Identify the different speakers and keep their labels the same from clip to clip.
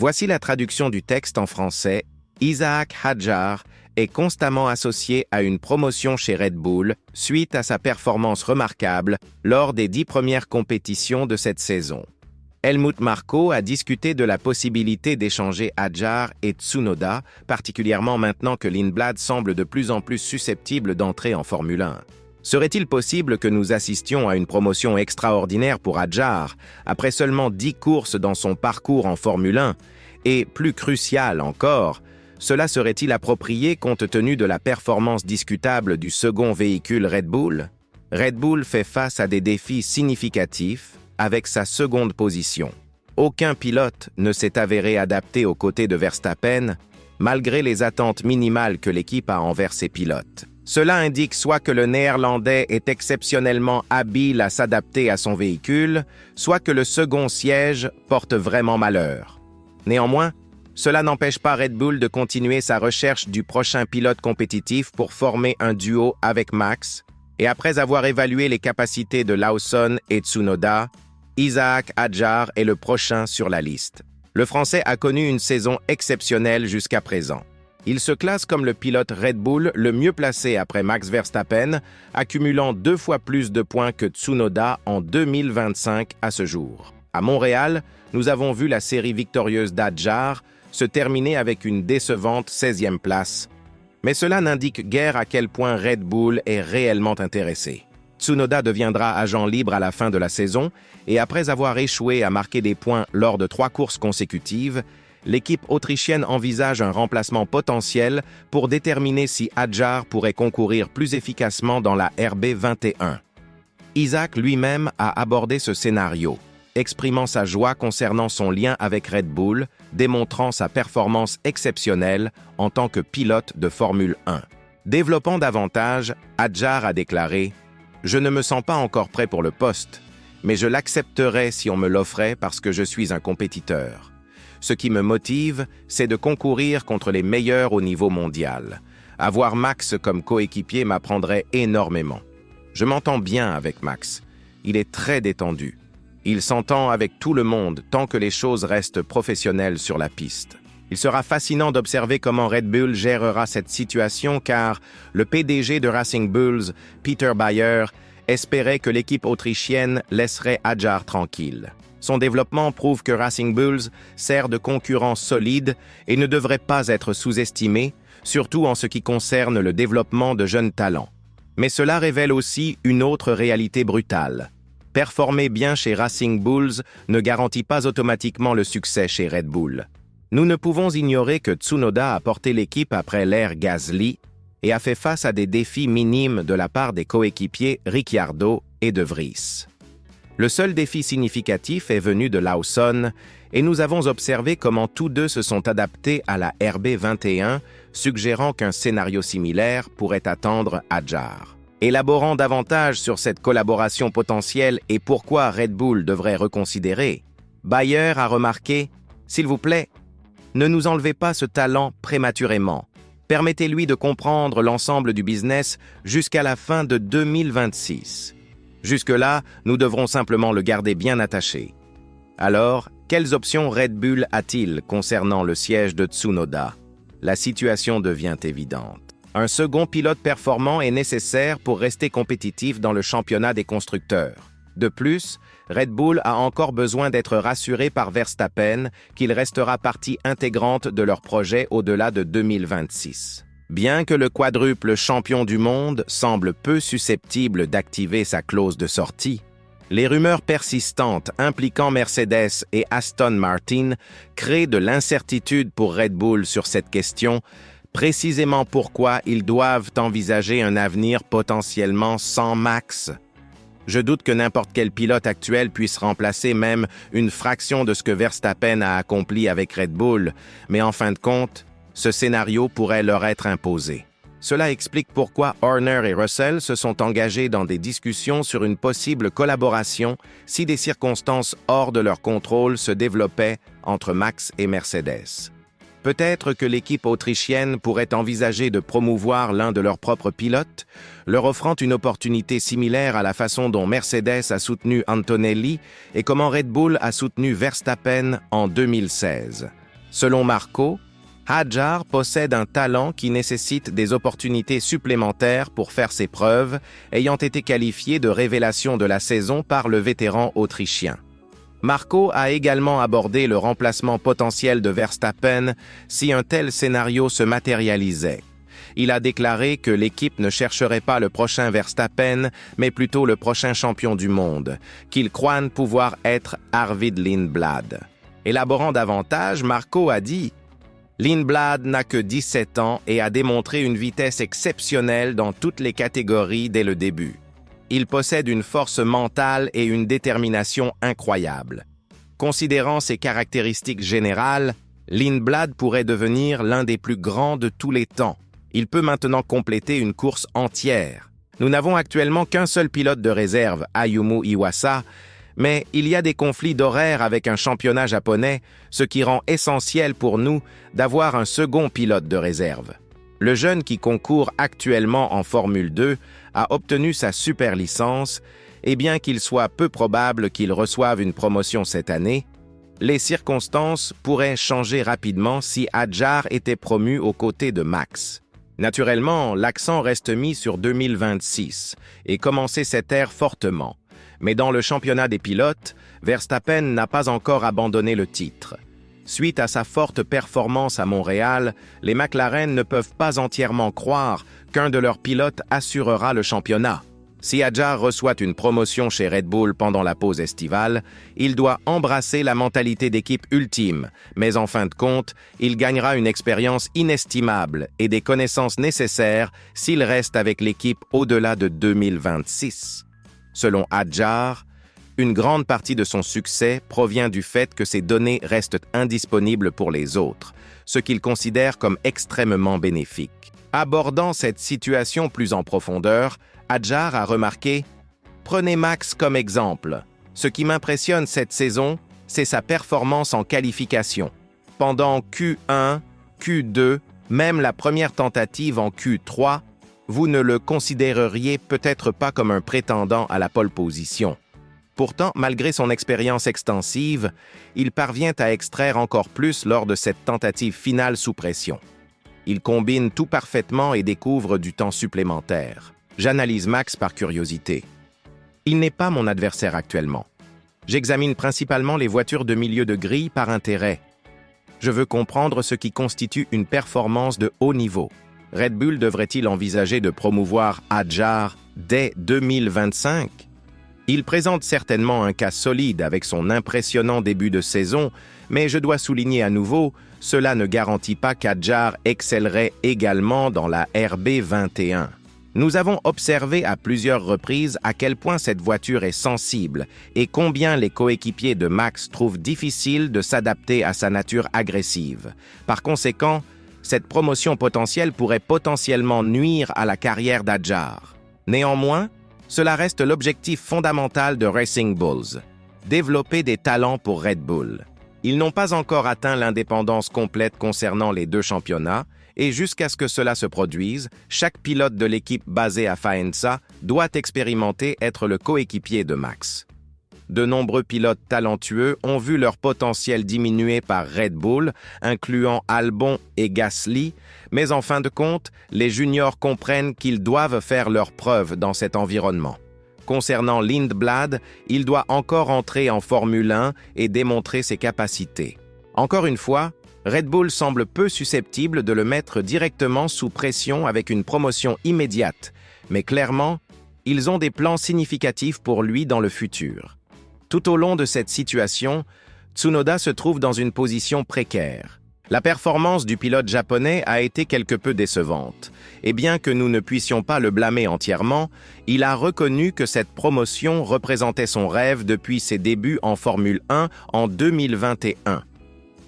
Speaker 1: Voici la traduction du texte en français. Isack Hadjar est constamment associé à une promotion chez Red Bull suite à sa performance remarquable lors des 10 premières compétitions de cette saison. Helmut Marko a discuté de la possibilité d'échanger Hadjar et Tsunoda, particulièrement maintenant que Lindblad semble de plus en plus susceptible d'entrer en Formule 1. Serait-il possible que nous assistions à une promotion extraordinaire pour Hadjar, après seulement 10 courses dans son parcours en Formule 1, et, plus crucial encore, cela serait-il approprié compte tenu de la performance discutable du second véhicule Red Bull? Red Bull fait face à des défis significatifs avec sa seconde position. Aucun pilote ne s'est avéré adapté aux côtés de Verstappen, malgré les attentes minimales que l'équipe a envers ses pilotes. Cela indique soit que le Néerlandais est exceptionnellement habile à s'adapter à son véhicule, soit que le second siège porte vraiment malheur. Néanmoins, cela n'empêche pas Red Bull de continuer sa recherche du prochain pilote compétitif pour former un duo avec Max, et après avoir évalué les capacités de Lawson et Tsunoda, Isack Hadjar est le prochain sur la liste. Le Français a connu une saison exceptionnelle jusqu'à présent. Il se classe comme le pilote Red Bull le mieux placé après Max Verstappen, accumulant 2 fois plus de points que Tsunoda en 2025 à ce jour. À Montréal, nous avons vu la série victorieuse d'Hadjar se terminer avec une décevante 16e place. Mais cela n'indique guère à quel point Red Bull est réellement intéressé. Tsunoda deviendra agent libre à la fin de la saison et après avoir échoué à marquer des points lors de 3 courses consécutives, l'équipe autrichienne envisage un remplacement potentiel pour déterminer si Hadjar pourrait concourir plus efficacement dans la RB21. Isack lui-même a abordé ce scénario, exprimant sa joie concernant son lien avec Red Bull, démontrant sa performance exceptionnelle en tant que pilote de Formule 1. Développant davantage, Hadjar a déclaré « Je ne me sens pas encore prêt pour le poste, mais je l'accepterai si on me l'offrait parce que je suis un compétiteur. Ce qui me motive, c'est de concourir contre les meilleurs au niveau mondial. Avoir Max comme coéquipier m'apprendrait énormément. Je m'entends bien avec Max. Il est très détendu. Il s'entend avec tout le monde tant que les choses restent professionnelles sur la piste. Il sera fascinant d'observer comment Red Bull gérera cette situation car le PDG de Racing Bulls, Peter Bayer, espérait que l'équipe autrichienne laisserait Hadjar tranquille. Son développement prouve que Racing Bulls sert de concurrent solide et ne devrait pas être sous-estimé, surtout en ce qui concerne le développement de jeunes talents. Mais cela révèle aussi une autre réalité brutale. Performer bien chez Racing Bulls ne garantit pas automatiquement le succès chez Red Bull. Nous ne pouvons ignorer que Tsunoda a porté l'équipe après l'ère Gasly et a fait face à des défis minimes de la part des coéquipiers Ricciardo et De Vries. Le seul défi significatif est venu de Lawson et nous avons observé comment tous deux se sont adaptés à la RB21, suggérant qu'un scénario similaire pourrait attendre Hadjar. Élaborant davantage sur cette collaboration potentielle et pourquoi Red Bull devrait reconsidérer, Bayer a remarqué « S'il vous plaît, ne nous enlevez pas ce talent prématurément. Permettez-lui de comprendre l'ensemble du business jusqu'à la fin de 2026. Jusque-là, nous devrons simplement le garder bien attaché. » Alors, quelles options Red Bull a-t-il concernant le siège de Tsunoda? La situation devient évidente. Un second pilote performant est nécessaire pour rester compétitif dans le championnat des constructeurs. De plus, Red Bull a encore besoin d'être rassuré par Verstappen qu'il restera partie intégrante de leur projet au-delà de 2026. Bien que le quadruple champion du monde semble peu susceptible d'activer sa clause de sortie, les rumeurs persistantes impliquant Mercedes et Aston Martin créent de l'incertitude pour Red Bull sur cette question, précisément pourquoi ils doivent envisager un avenir potentiellement sans Max. Je doute que n'importe quel pilote actuel puisse remplacer même une fraction de ce que Verstappen a accompli avec Red Bull, mais en fin de compte, ce scénario pourrait leur être imposé. Cela explique pourquoi Horner et Russell se sont engagés dans des discussions sur une possible collaboration si des circonstances hors de leur contrôle se développaient entre Max et Mercedes. Peut-être que l'équipe autrichienne pourrait envisager de promouvoir l'un de leurs propres pilotes, leur offrant une opportunité similaire à la façon dont Mercedes a soutenu Antonelli et comment Red Bull a soutenu Verstappen en 2016. Selon Marco, Hadjar possède un talent qui nécessite des opportunités supplémentaires pour faire ses preuves, ayant été qualifié de révélation de la saison par le vétéran autrichien. Marco a également abordé le remplacement potentiel de Verstappen si un tel scénario se matérialisait. Il a déclaré que l'équipe ne chercherait pas le prochain Verstappen, mais plutôt le prochain champion du monde, qu'il croit pouvoir être Arvid Lindblad. Élaborant davantage, Marco a dit « Lindblad n'a que 17 ans et a démontré une vitesse exceptionnelle dans toutes les catégories dès le début. Il possède une force mentale et une détermination incroyables. Considérant ses caractéristiques générales, Lindblad pourrait devenir l'un des plus grands de tous les temps. Il peut maintenant compléter une course entière. Nous n'avons actuellement qu'un seul pilote de réserve, Ayumu Iwasa, mais il y a des conflits d'horaire avec un championnat japonais, ce qui rend essentiel pour nous d'avoir un second pilote de réserve. Le jeune qui concourt actuellement en Formule 2 a obtenu sa super licence, et bien qu'il soit peu probable qu'il reçoive une promotion cette année, les circonstances pourraient changer rapidement si Hadjar était promu aux côtés de Max. Naturellement, l'accent reste mis sur 2026 et commencer cette ère fortement. Mais dans le championnat des pilotes, Verstappen n'a pas encore abandonné le titre. Suite à sa forte performance à Montréal, les McLaren ne peuvent pas entièrement croire qu'un de leurs pilotes assurera le championnat. Si Hadjar reçoit une promotion chez Red Bull pendant la pause estivale, il doit embrasser la mentalité d'équipe ultime, mais en fin de compte, il gagnera une expérience inestimable et des connaissances nécessaires s'il reste avec l'équipe au-delà de 2026. Selon Hadjar, une grande partie de son succès provient du fait que ses données restent indisponibles pour les autres, ce qu'il considère comme extrêmement bénéfique. Abordant cette situation plus en profondeur, Hadjar a remarqué « Prenez Max comme exemple. Ce qui m'impressionne cette saison, c'est sa performance en qualification. Pendant Q1, Q2, même la première tentative en Q3, vous ne le considéreriez peut-être pas comme un prétendant à la pole position. Pourtant, malgré son expérience extensive, il parvient à extraire encore plus lors de cette tentative finale sous pression. Il combine tout parfaitement et découvre du temps supplémentaire. J'analyse Max par curiosité. Il n'est pas mon adversaire actuellement. J'examine principalement les voitures de milieu de grille par intérêt. Je veux comprendre ce qui constitue une performance de haut niveau. Red Bull devrait-il envisager de promouvoir Hadjar dès 2025? Il présente certainement un cas solide avec son impressionnant début de saison, mais je dois souligner à nouveau, cela ne garantit pas qu'Hadjar excellerait également dans la RB21. Nous avons observé à plusieurs reprises à quel point cette voiture est sensible et combien les coéquipiers de Max trouvent difficile de s'adapter à sa nature agressive. Par conséquent, cette promotion potentielle pourrait potentiellement nuire à la carrière d'Hadjar. Néanmoins, cela reste l'objectif fondamental de Racing Bulls, développer des talents pour Red Bull. Ils n'ont pas encore atteint l'indépendance complète concernant les deux championnats, et jusqu'à ce que cela se produise, chaque pilote de l'équipe basée à Faenza doit expérimenter être le coéquipier de Max. De nombreux pilotes talentueux ont vu leur potentiel diminuer par Red Bull, incluant Albon et Gasly, mais en fin de compte, les juniors comprennent qu'ils doivent faire leurs preuves dans cet environnement. Concernant Lindblad, il doit encore entrer en Formule 1 et démontrer ses capacités. Encore une fois, Red Bull semble peu susceptible de le mettre directement sous pression avec une promotion immédiate, mais clairement, ils ont des plans significatifs pour lui dans le futur. Tout au long de cette situation, Tsunoda se trouve dans une position précaire. La performance du pilote japonais a été quelque peu décevante, et bien que nous ne puissions pas le blâmer entièrement, il a reconnu que cette promotion représentait son rêve depuis ses débuts en Formule 1 en 2021.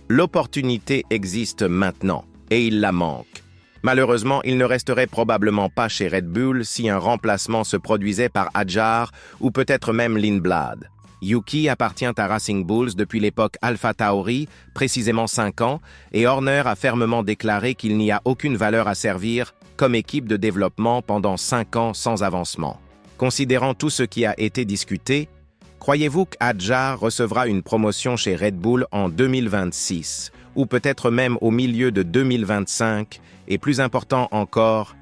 Speaker 1: L'opportunité existe maintenant, et il la manque. Malheureusement, il ne resterait probablement pas chez Red Bull si un remplacement se produisait par Hadjar ou peut-être même Lindblad. Yuki appartient à Racing Bulls depuis l'époque Alpha Tauri, précisément 5 ans, et Horner a fermement déclaré qu'il n'y a aucune valeur à servir comme équipe de développement pendant 5 ans sans avancement. Considérant tout ce qui a été discuté, croyez-vous qu'Hadjar recevra une promotion chez Red Bull en 2026, ou peut-être même au milieu de 2025? Et plus important encore,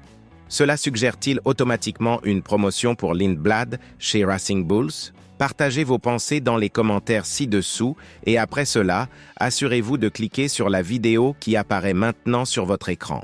Speaker 1: cela suggère-t-il automatiquement une promotion pour Lindblad chez Racing Bulls? Partagez vos pensées dans les commentaires ci-dessous et après cela, assurez-vous de cliquer sur la vidéo qui apparaît maintenant sur votre écran.